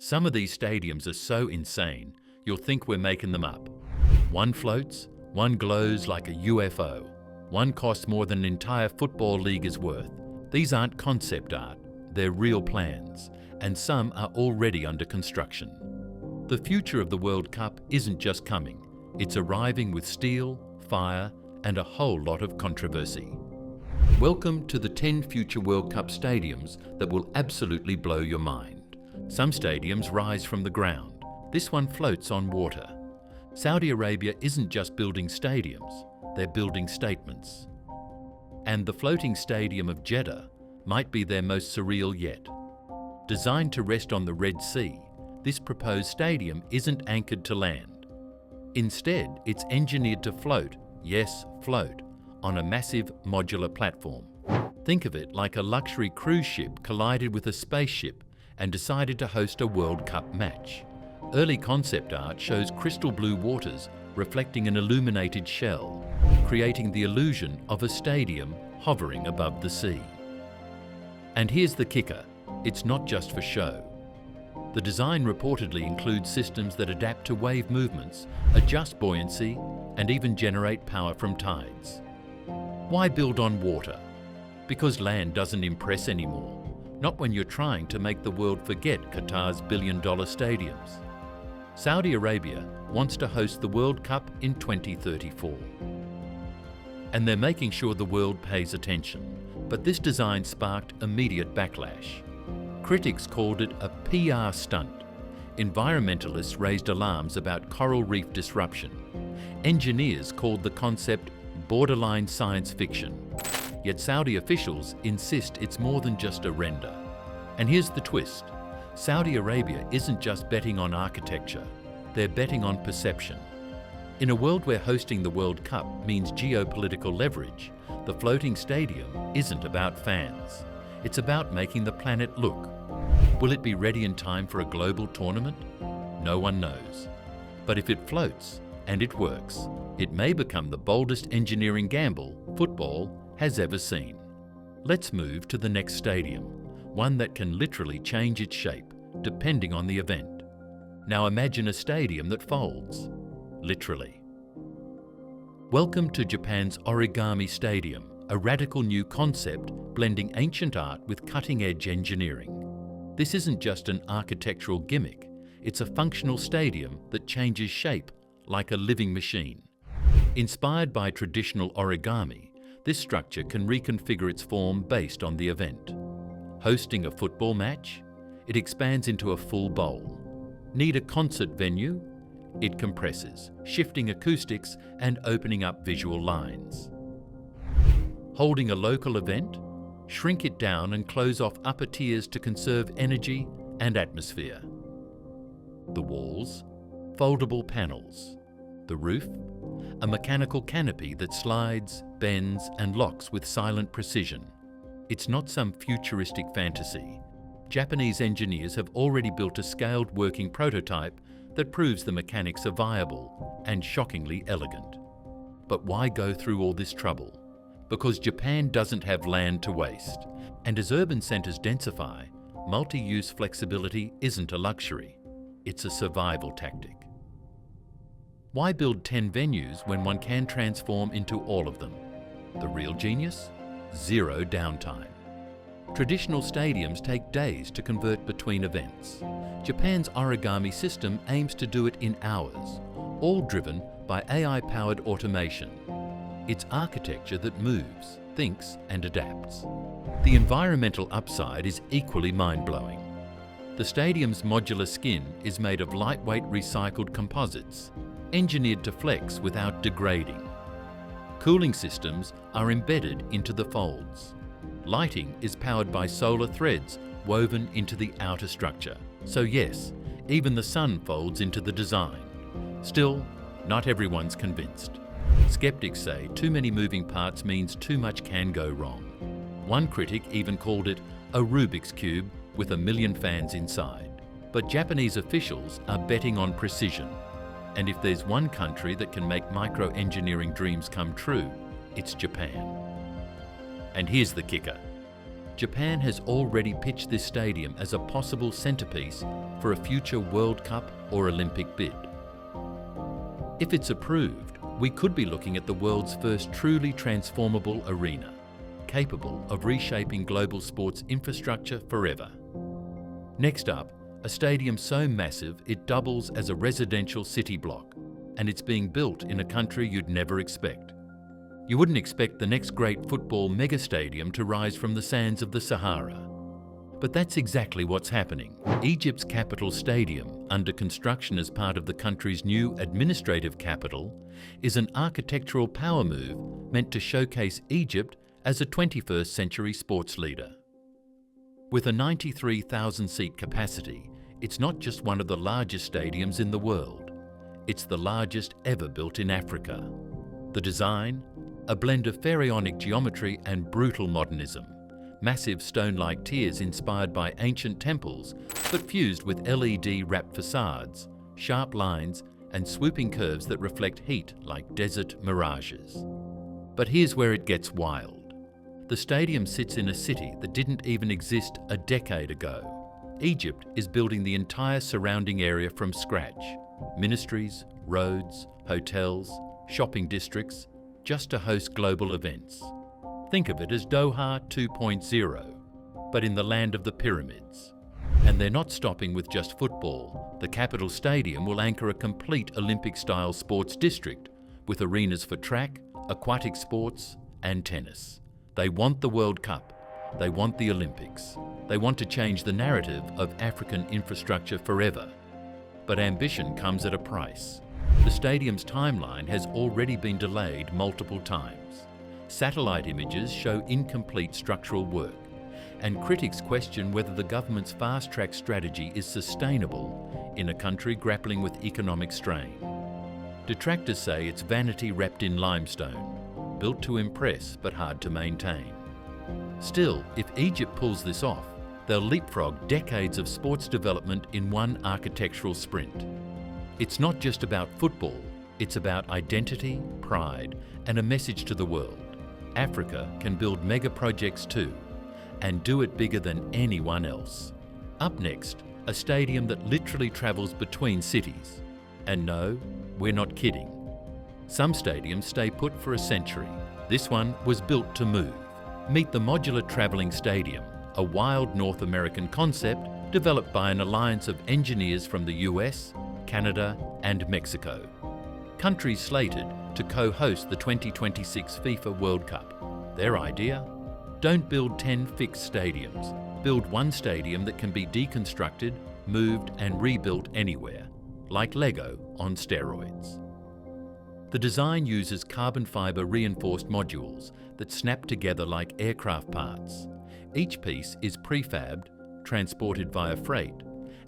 Some of these stadiums are so insane, you'll think we're making them up. One floats, one glows like a UFO, one costs more than an entire football league is worth. These aren't concept art, they're real plans, and some are already under construction. The future of the World Cup isn't just coming, it's arriving with steel, fire, and a whole lot of controversy. Welcome to the 10 future World Cup stadiums that will absolutely blow your mind. Some stadiums rise from the ground. This one floats on water. Saudi Arabia isn't just building stadiums, they're building statements. And the floating stadium of Jeddah might be their most surreal yet. Designed to rest on the Red Sea, this proposed stadium isn't anchored to land. Instead, it's engineered to float, yes, float, on a massive modular platform. Think of it like a luxury cruise ship collided with a spaceship and decided to host a World Cup match. Early concept art shows crystal blue waters reflecting an illuminated shell, creating the illusion of a stadium hovering above the sea. And here's the kicker, it's not just for show. The design reportedly includes systems that adapt to wave movements, adjust buoyancy, and even generate power from tides. Why build on water? Because land doesn't impress anymore. Not when you're trying to make the world forget Qatar's billion-dollar stadiums. Saudi Arabia wants to host the World Cup in 2034. And they're making sure the world pays attention. But this design sparked immediate backlash. Critics called it a PR stunt. Environmentalists raised alarms about coral reef disruption. Engineers called the concept borderline science fiction. Yet Saudi officials insist it's more than just a render. And here's the twist. Saudi Arabia isn't just betting on architecture, they're betting on perception. In a world where hosting the World Cup means geopolitical leverage, the floating stadium isn't about fans. It's about making the planet look. Will it be ready in time for a global tournament? No one knows. But if it floats, and it works, it may become the boldest engineering gamble football has ever seen. Let's move to the next stadium, one that can literally change its shape, depending on the event. Now imagine a stadium that folds, literally. Welcome to Japan's Origami Stadium, a radical new concept blending ancient art with cutting-edge engineering. This isn't just an architectural gimmick, it's a functional stadium that changes shape like a living machine. Inspired by traditional origami, this structure can reconfigure its form based on the event. Hosting a football match? It expands into a full bowl. Need a concert venue? It compresses, shifting acoustics and opening up visual lines. Holding a local event? Shrink it down and close off upper tiers to conserve energy and atmosphere. The walls? Foldable panels. The roof? A mechanical canopy that slides, bends, and locks with silent precision. It's not some futuristic fantasy. Japanese engineers have already built a scaled working prototype that proves the mechanics are viable and shockingly elegant. But why go through all this trouble? Because Japan doesn't have land to waste. And as urban centers densify, multi-use flexibility isn't a luxury. It's a survival tactic. Why build 10 venues when one can transform into all of them? The real genius? Zero downtime. Traditional stadiums take days to convert between events. Japan's origami system aims to do it in hours, all driven by AI-powered automation. It's architecture that moves, thinks, and adapts. The environmental upside is equally mind-blowing. The stadium's modular skin is made of lightweight recycled composites, engineered to flex without degrading. Cooling systems are embedded into the folds. Lighting is powered by solar threads woven into the outer structure. So yes, even the sun folds into the design. Still, not everyone's convinced. Skeptics say too many moving parts means too much can go wrong. One critic even called it a Rubik's Cube with a million fans inside. But Japanese officials are betting on precision. And if there's one country that can make micro-engineering dreams come true, it's Japan. And here's the kicker. Japan has already pitched this stadium as a possible centerpiece for a future World Cup or Olympic bid. If it's approved, we could be looking at the world's first truly transformable arena, capable of reshaping global sports infrastructure forever. Next up, a stadium so massive it doubles as a residential city block, and it's being built in a country you'd never expect. You wouldn't expect the next great football megastadium to rise from the sands of the Sahara. But that's exactly what's happening. Egypt's capital stadium, under construction as part of the country's new administrative capital, is an architectural power move meant to showcase Egypt as a 21st century sports leader. With a 93,000-seat capacity, it's not just one of the largest stadiums in the world. It's the largest ever built in Africa. The design? A blend of pharaonic geometry and brutal modernism. Massive stone-like tiers inspired by ancient temples, but fused with LED-wrapped facades, sharp lines, and swooping curves that reflect heat like desert mirages. But here's where it gets wild. The stadium sits in a city that didn't even exist a decade ago. Egypt is building the entire surrounding area from scratch. Ministries, roads, hotels, shopping districts, just to host global events. Think of it as Doha 2.0, but in the land of the pyramids. And they're not stopping with just football. The capital stadium will anchor a complete Olympic-style sports district with arenas for track, aquatic sports, and tennis. They want the World Cup. They want the Olympics. They want to change the narrative of African infrastructure forever. But ambition comes at a price. The stadium's timeline has already been delayed multiple times. Satellite images show incomplete structural work, and critics question whether the government's fast-track strategy is sustainable in a country grappling with economic strain. Detractors say it's vanity wrapped in limestone, built to impress but hard to maintain. Still, if Egypt pulls this off, they'll leapfrog decades of sports development in one architectural sprint. It's not just about football, it's about identity, pride, and a message to the world. Africa can build megaprojects too, and do it bigger than anyone else. Up next, a stadium that literally travels between cities. And no, we're not kidding. Some stadiums stay put for a century. This one was built to move. Meet the Modular Travelling Stadium, a wild North American concept developed by an alliance of engineers from the US, Canada, and Mexico. Countries slated to co-host the 2026 FIFA World Cup. Their idea? Don't build 10 fixed stadiums. Build one stadium that can be deconstructed, moved, and rebuilt anywhere, like Lego on steroids. The design uses carbon fiber reinforced modules that snap together like aircraft parts. Each piece is prefabbed, transported via freight,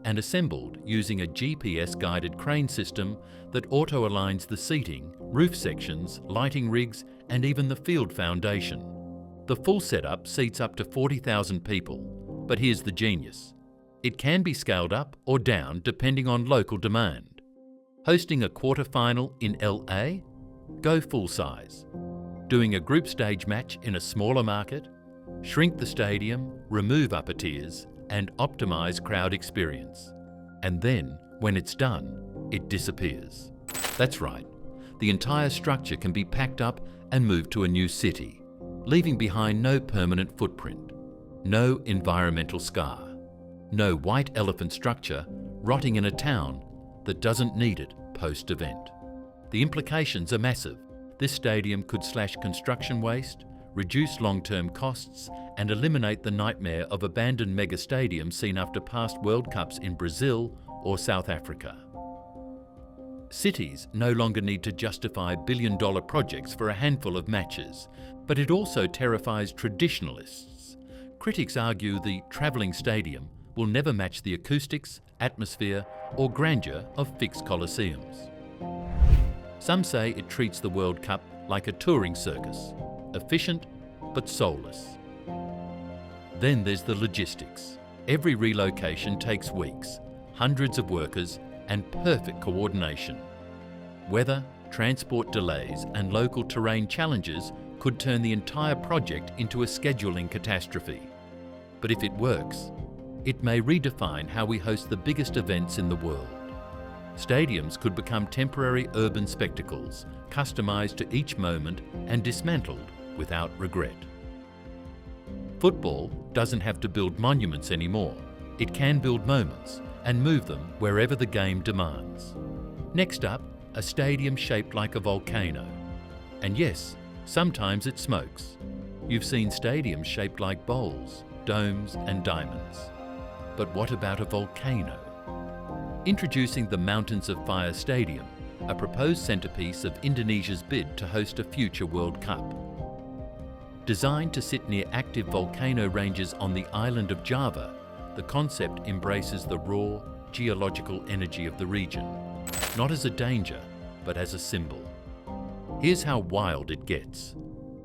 and assembled using a GPS-guided crane system that auto-aligns the seating, roof sections, lighting rigs, and even the field foundation. The full setup seats up to 40,000 people, but here's the genius. It can be scaled up or down depending on local demand. Hosting a quarter-final in LA? Go full size. Doing a group stage match in a smaller market? Shrink the stadium, remove upper tiers, and optimize crowd experience. And then, when it's done, it disappears. That's right. The entire structure can be packed up and moved to a new city, leaving behind no permanent footprint, no environmental scar, no white elephant structure rotting in a town that doesn't need it post-event. The implications are massive. This stadium could slash construction waste, reduce long-term costs, and eliminate the nightmare of abandoned mega-stadiums seen after past World Cups in Brazil or South Africa. Cities no longer need to justify billion-dollar projects for a handful of matches, but it also terrifies traditionalists. Critics argue the travelling stadium will never match the acoustics, atmosphere, or grandeur of fixed Colosseums. Some say it treats the World Cup like a touring circus, efficient but soulless. Then there's the logistics. Every relocation takes weeks, hundreds of workers, and perfect coordination. Weather, transport delays, and local terrain challenges could turn the entire project into a scheduling catastrophe. But if it works, it may redefine how we host the biggest events in the world. Stadiums could become temporary urban spectacles, customized to each moment and dismantled without regret. Football doesn't have to build monuments anymore. It can build moments and move them wherever the game demands. Next up, a stadium shaped like a volcano. And yes, sometimes it smokes. You've seen stadiums shaped like bowls, domes and diamonds. But what about a volcano? Introducing the Mountains of Fire Stadium, a proposed centerpiece of Indonesia's bid to host a future World Cup. Designed to sit near active volcano ranges on the island of Java, the concept embraces the raw, geological energy of the region, not as a danger, but as a symbol. Here's how wild it gets.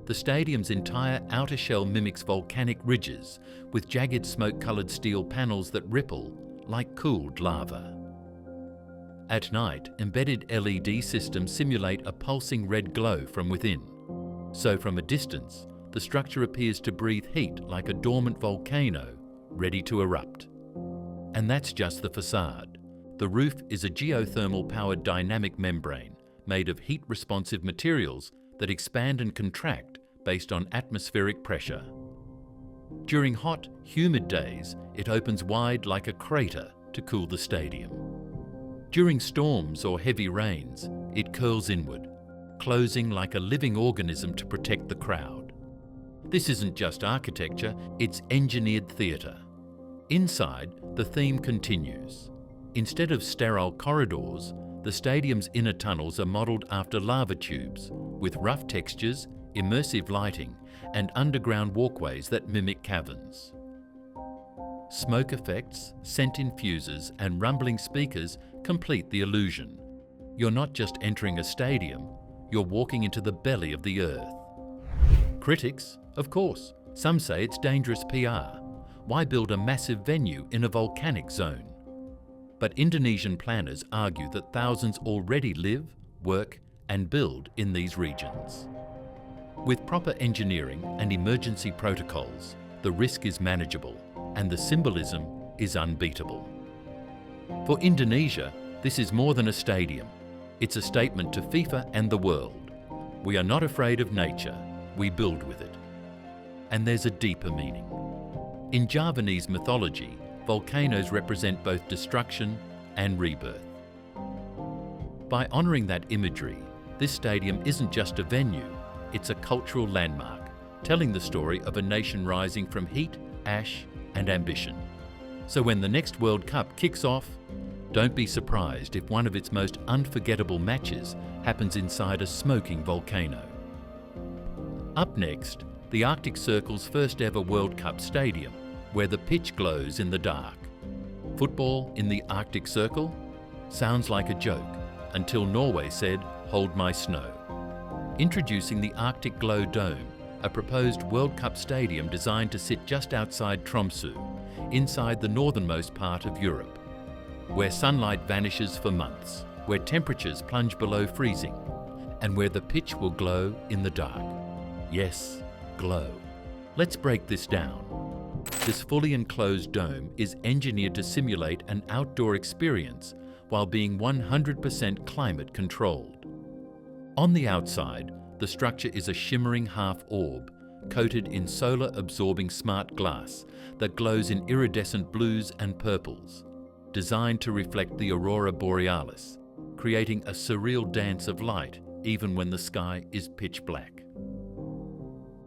The stadium's entire outer shell mimics volcanic ridges, with jagged smoke-colored steel panels that ripple like cooled lava. At night, embedded LED systems simulate a pulsing red glow from within. So from a distance, the structure appears to breathe heat like a dormant volcano, ready to erupt. And that's just the facade. The roof is a geothermal-powered dynamic membrane made of heat-responsive materials that expand and contract based on atmospheric pressure. During hot, humid days, it opens wide like a crater to cool the stadium. During storms or heavy rains, it curls inward, closing like a living organism to protect the crowd. This isn't just architecture, it's engineered theatre. Inside, the theme continues. Instead of sterile corridors, the stadium's inner tunnels are modelled after lava tubes, with rough textures, immersive lighting, and underground walkways that mimic caverns. Smoke effects, scent infusers, and rumbling speakers complete the illusion. You're not just entering a stadium, you're walking into the belly of the earth. Critics, of course, some say it's dangerous PR. Why build a massive venue in a volcanic zone? But Indonesian planners argue that thousands already live, work, and build in these regions. With proper engineering and emergency protocols, the risk is manageable and the symbolism is unbeatable. For Indonesia, this is more than a stadium. It's a statement to FIFA and the world. We are not afraid of nature, we build with it. And there's a deeper meaning. In Javanese mythology, volcanoes represent both destruction and rebirth. By honouring that imagery, this stadium isn't just a venue, it's a cultural landmark, telling the story of a nation rising from heat, ash, and ambition. So when the next World Cup kicks off, don't be surprised if one of its most unforgettable matches happens inside a smoking volcano. Up next, the Arctic Circle's first ever World Cup stadium, where the pitch glows in the dark. Football in the Arctic Circle? Sounds like a joke, until Norway said, "Hold my snow." Introducing the Arctic Glow Dome, a proposed World Cup stadium designed to sit just outside Tromsø, inside the northernmost part of Europe, where sunlight vanishes for months, where temperatures plunge below freezing, and where the pitch will glow in the dark. Yes, glow. Let's break this down. This fully enclosed dome is engineered to simulate an outdoor experience while being 100% climate controlled. On the outside, the structure is a shimmering half orb, coated in solar-absorbing smart glass that glows in iridescent blues and purples, designed to reflect the aurora borealis, creating a surreal dance of light even when the sky is pitch black.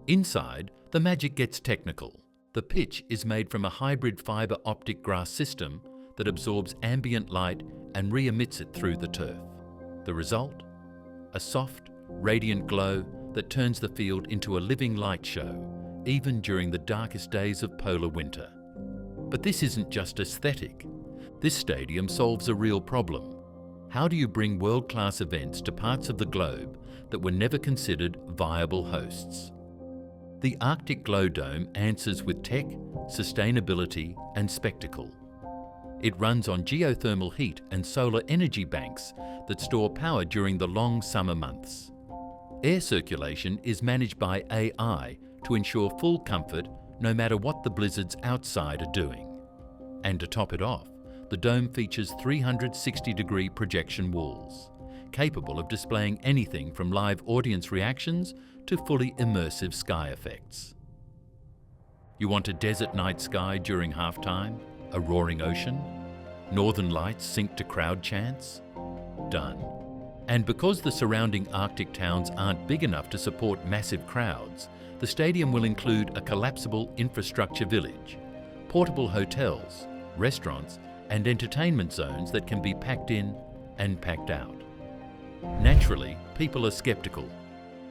Inside, the magic gets technical. The pitch is made from a hybrid fibre optic glass system that absorbs ambient light and re-emits it through the turf. The result? A soft, radiant glow that turns the field into a living light show, even during the darkest days of polar winter. But this isn't just aesthetic. This stadium solves a real problem. How do you bring world-class events to parts of the globe that were never considered viable hosts? The Arctic Glow Dome answers with tech, sustainability, and spectacle. It runs on geothermal heat and solar energy banks that store power during the long summer months. Air circulation is managed by AI to ensure full comfort no matter what the blizzards outside are doing. And to top it off, the dome features 360-degree projection walls, capable of displaying anything from live audience reactions to fully immersive sky effects. You want a desert night sky during halftime? A roaring ocean? Northern lights sync to crowd chants? Done. And because the surrounding Arctic towns aren't big enough to support massive crowds, the stadium will include a collapsible infrastructure village, portable hotels, restaurants, and entertainment zones that can be packed in and packed out. Naturally, people are skeptical.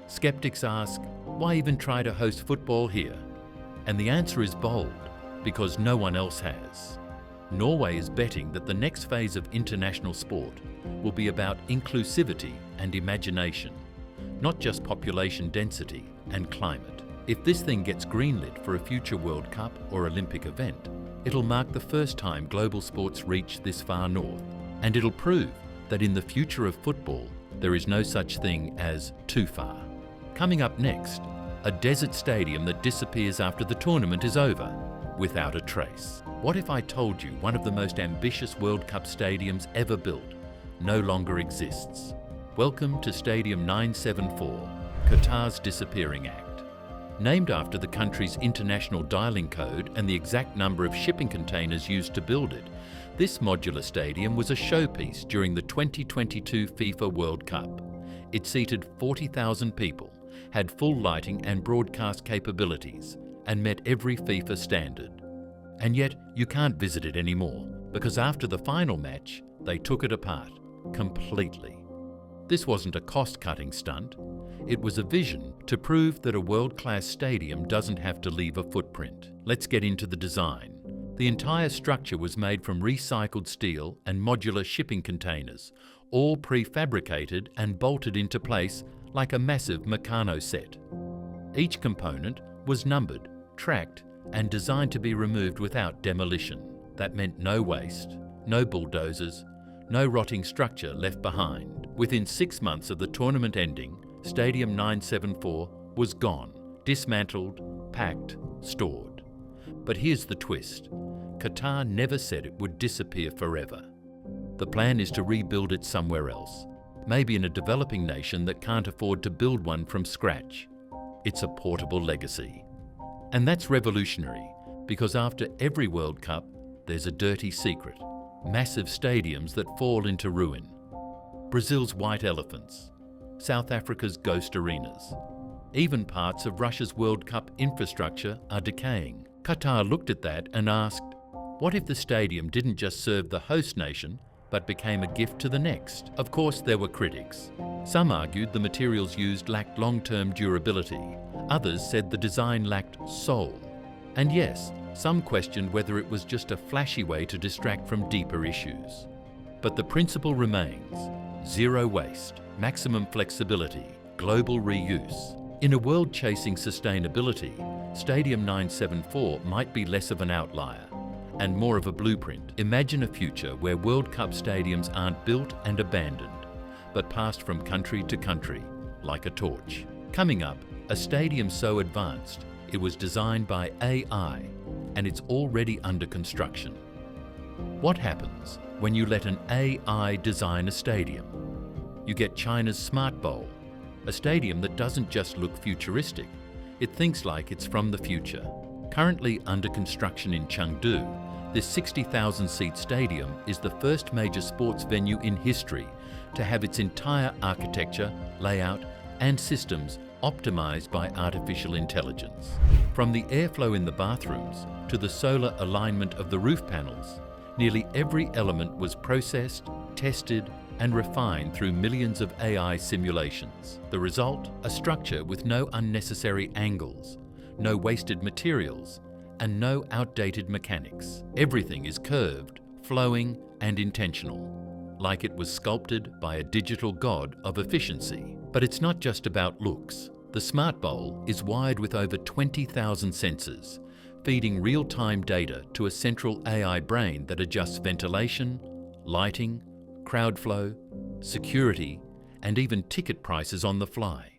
Skeptics ask, why even try to host football here? And the answer is bold, because no one else has. Norway is betting that the next phase of international sport will be about inclusivity and imagination, not just population density and climate. If this thing gets greenlit for a future World Cup or Olympic event, it'll mark the first time global sports reach this far north, and it'll prove that in the future of football, there is no such thing as too far. Coming up next, a desert stadium that disappears after the tournament is over, without a trace. What if I told you one of the most ambitious World Cup stadiums ever built no longer exists? Welcome to Stadium 974, Qatar's Disappearing Act. Named after the country's international dialing code and the exact number of shipping containers used to build it, this modular stadium was a showpiece during the 2022 FIFA World Cup. It seated 40,000 people, had full lighting and broadcast capabilities, and met every FIFA standard. And yet, you can't visit it anymore, because after the final match, they took it apart, completely. This wasn't a cost-cutting stunt. It was a vision to prove that a world-class stadium doesn't have to leave a footprint. Let's get into the design. The entire structure was made from recycled steel and modular shipping containers, all prefabricated and bolted into place like a massive Meccano set. Each component was numbered, tracked, and designed to be removed without demolition. That meant no waste, no bulldozers, no rotting structure left behind. Within 6 months of the tournament ending, Stadium 974 was gone, dismantled, packed, stored. But here's the twist. Qatar never said it would disappear forever. The plan is to rebuild it somewhere else, maybe in a developing nation that can't afford to build one from scratch. It's a portable legacy. And that's revolutionary, because after every World Cup, there's a dirty secret. Massive stadiums that fall into ruin. Brazil's white elephants, South Africa's ghost arenas. Even parts of Russia's World Cup infrastructure are decaying. Qatar looked at that and asked, what if the stadium didn't just serve the host nation, but became a gift to the next? Of course, there were critics. Some argued the materials used lacked long-term durability. Others said the design lacked soul. And yes, some questioned whether it was just a flashy way to distract from deeper issues. But the principle remains: zero waste, maximum flexibility, global reuse. In a world chasing sustainability, Stadium 974 might be less of an outlier and more of a blueprint. Imagine a future where World Cup stadiums aren't built and abandoned, but passed from country to country, like a torch. Coming up, a stadium so advanced, it was designed by AI, and it's already under construction. What happens when you let an AI design a stadium? You get China's Smart Bowl, a stadium that doesn't just look futuristic, it thinks like it's from the future. Currently under construction in Chengdu, this 60,000-seat stadium is the first major sports venue in history to have its entire architecture, layout, and systems optimized by artificial intelligence. From the airflow in the bathrooms to the solar alignment of the roof panels, nearly every element was processed, tested, and refined through millions of AI simulations. The result? A structure with no unnecessary angles, no wasted materials, and no outdated mechanics. Everything is curved, flowing, and intentional, like it was sculpted by a digital god of efficiency. But it's not just about looks. The Smart Bowl is wired with over 20,000 sensors, feeding real-time data to a central AI brain that adjusts ventilation, lighting, crowd flow, security, and even ticket prices on the fly.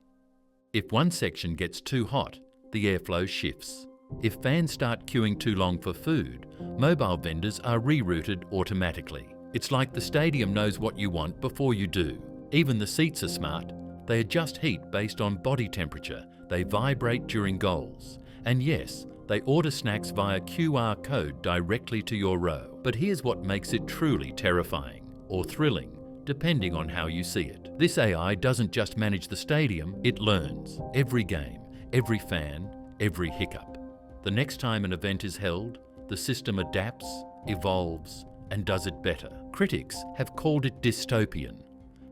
If one section gets too hot, the airflow shifts. If fans start queuing too long for food, mobile vendors are rerouted automatically. It's like the stadium knows what you want before you do. Even the seats are smart. They adjust heat based on body temperature. They vibrate during goals. And yes, they order snacks via QR code directly to your row. But here's what makes it truly terrifying, or thrilling, depending on how you see it. This AI doesn't just manage the stadium, it learns. Every game, every fan, every hiccup. The next time an event is held, the system adapts, evolves, and does it better. Critics have called it dystopian.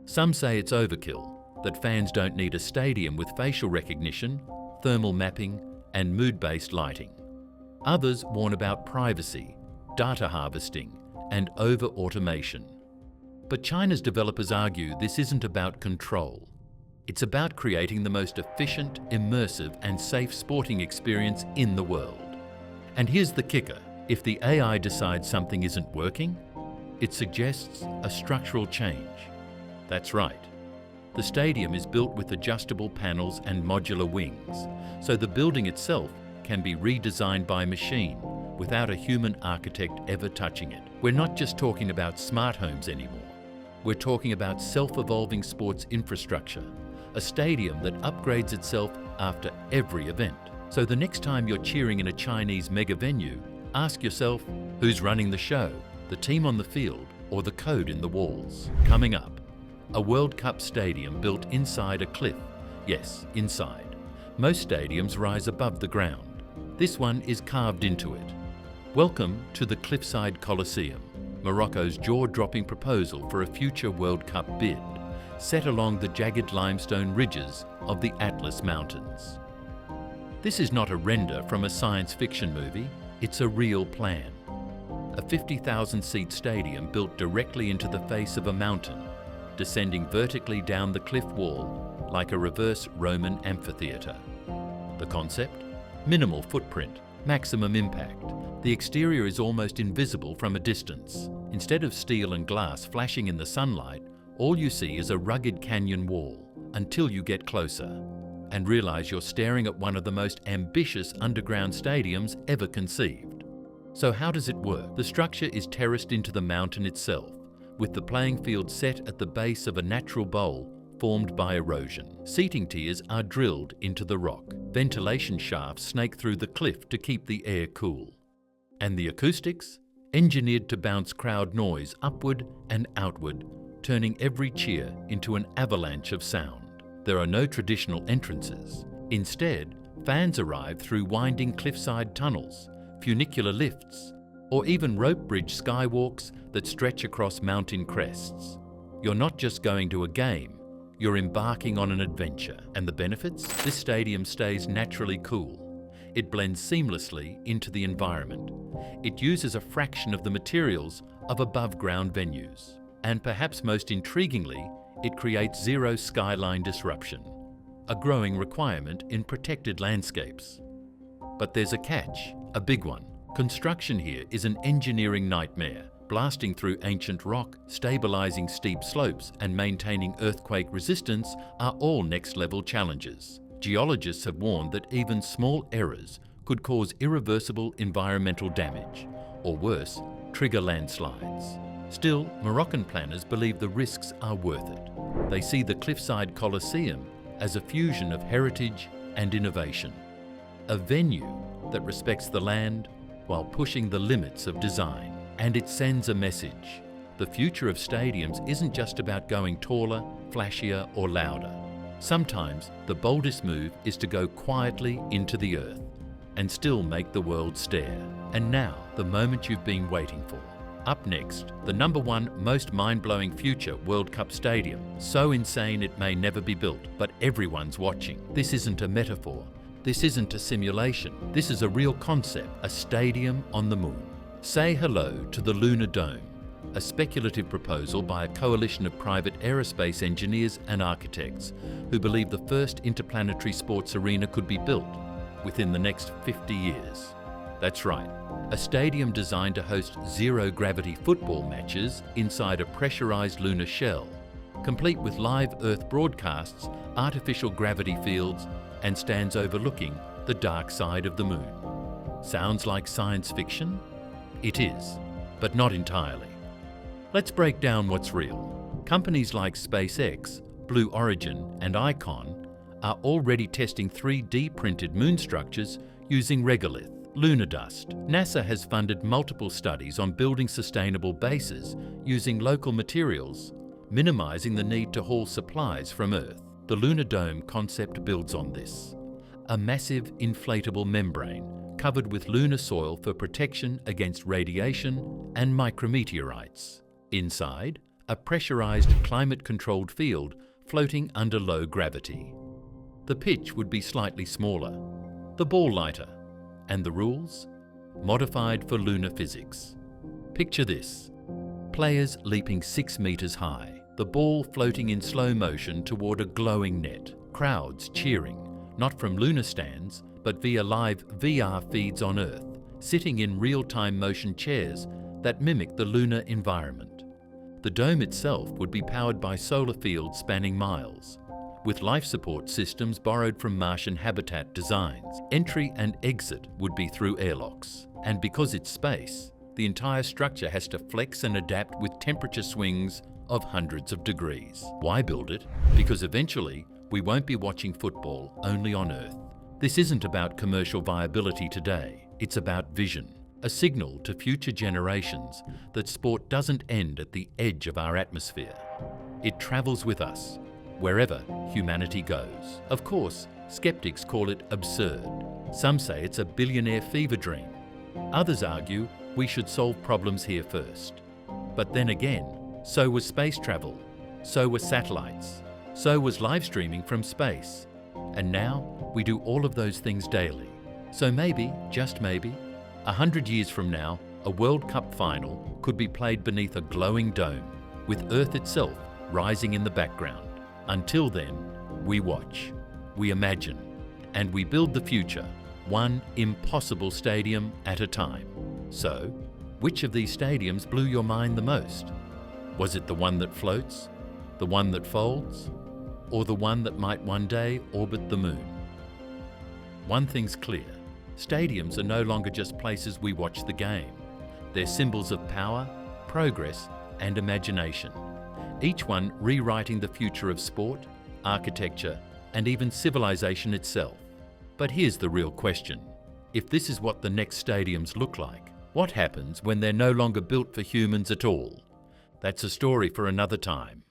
Some say it's overkill, that fans don't need a stadium with facial recognition, thermal mapping, and mood-based lighting. Others warn about privacy, data harvesting, and over-automation. But China's developers argue this isn't about control. It's about creating the most efficient, immersive, and safe sporting experience in the world. And here's the kicker. If the AI decides something isn't working, it suggests a structural change. That's right. The stadium is built with adjustable panels and modular wings, so the building itself can be redesigned by machine without a human architect ever touching it. We're not just talking about smart homes anymore. We're talking about self-evolving sports infrastructure, a stadium that upgrades itself after every event. So the next time you're cheering in a Chinese mega venue, ask yourself, who's running the show, the team on the field, or the code in the walls? Coming up, a World Cup stadium built inside a cliff. Yes, inside. Most stadiums rise above the ground. This one is carved into it. Welcome to the Cliffside Colosseum, Morocco's jaw-dropping proposal for a future World Cup bid, set along the jagged limestone ridges of the Atlas Mountains. This is not a render from a science fiction movie, it's a real plan. A 50,000-seat stadium built directly into the face of a mountain, descending vertically down the cliff wall like a reverse Roman amphitheatre. The concept? Minimal footprint, maximum impact. The exterior is almost invisible from a distance. Instead of steel and glass flashing in the sunlight, all you see is a rugged canyon wall until you get closer and realize you're staring at one of the most ambitious underground stadiums ever conceived. So how does it work? The structure is terraced into the mountain itself, with the playing field set at the base of a natural bowl formed by erosion. Seating tiers are drilled into the rock. Ventilation shafts snake through the cliff to keep the air cool. And the acoustics? Engineered to bounce crowd noise upward and outward, turning every cheer into an avalanche of sound. There are no traditional entrances. Instead, fans arrive through winding cliffside tunnels, funicular lifts, or even rope bridge skywalks that stretch across mountain crests. You're not just going to a game, you're embarking on an adventure. And the benefits? This stadium stays naturally cool. It blends seamlessly into the environment. It uses a fraction of the materials of above-ground venues. And perhaps most intriguingly, it creates zero skyline disruption, a growing requirement in protected landscapes. But there's a catch, a big one. Construction here is an engineering nightmare. Blasting through ancient rock, stabilizing steep slopes, and maintaining earthquake resistance are all next-level challenges. Geologists have warned that even small errors could cause irreversible environmental damage, or worse, trigger landslides. Still, Moroccan planners believe the risks are worth it. They see the Cliffside Colosseum as a fusion of heritage and innovation, a venue that respects the land while pushing the limits of design. And it sends a message. The future of stadiums isn't just about going taller, flashier, or louder. Sometimes the boldest move is to go quietly into the earth and still make the world stare. And now, the moment you've been waiting for. Up next, the #1 most mind-blowing future World Cup stadium. So insane it may never be built, but everyone's watching. This isn't a metaphor. This isn't a simulation. This is a real concept, a stadium on the moon. Say hello to the Lunar Dome, a speculative proposal by a coalition of private aerospace engineers and architects who believe the first interplanetary sports arena could be built within the next 50 years. That's right, a stadium designed to host zero-gravity football matches inside a pressurized lunar shell, complete with live Earth broadcasts, artificial gravity fields, and stands overlooking the dark side of the moon. Sounds like science fiction? It is, but not entirely. Let's break down what's real. Companies like SpaceX, Blue Origin, and Icon are already testing 3D printed moon structures using regolith, lunar dust. NASA has funded multiple studies on building sustainable bases using local materials, minimizing the need to haul supplies from Earth. The lunar dome concept builds on this. A massive inflatable membrane covered with lunar soil for protection against radiation and micrometeorites. Inside, a pressurized climate-controlled field floating under low gravity. The pitch would be slightly smaller, the ball lighter, and the rules? Modified for lunar physics. Picture this. Players leaping 6 meters high, the ball floating in slow motion toward a glowing net. Crowds cheering, not from lunar stands, but via live VR feeds on Earth, sitting in real-time motion chairs that mimic the lunar environment. The dome itself would be powered by solar fields spanning miles, with life support systems borrowed from Martian habitat designs. Entry and exit would be through airlocks. And because it's space, the entire structure has to flex and adapt with temperature swings of hundreds of degrees. Why build it? Because eventually, we won't be watching football only on Earth. This isn't about commercial viability today, it's about vision. A signal to future generations that sport doesn't end at the edge of our atmosphere. It travels with us, wherever humanity goes. Of course, skeptics call it absurd. Some say it's a billionaire fever dream. Others argue we should solve problems here first. But then again, so was space travel, so were satellites, so was live streaming from space. And now we do all of those things daily. So maybe, just maybe, 100 years from now, a World Cup final could be played beneath a glowing dome, with Earth itself rising in the background. Until then, we watch, we imagine, and we build the future, one impossible stadium at a time. So, which of these stadiums blew your mind the most? Was it the one that floats, the one that folds, or the one that might one day orbit the moon? One thing's clear. Stadiums are no longer just places we watch the game. They're symbols of power, progress, and imagination, each one rewriting the future of sport, architecture, and even civilization itself. But here's the real question. If this is what the next stadiums look like, what happens when they're no longer built for humans at all? That's a story for another time.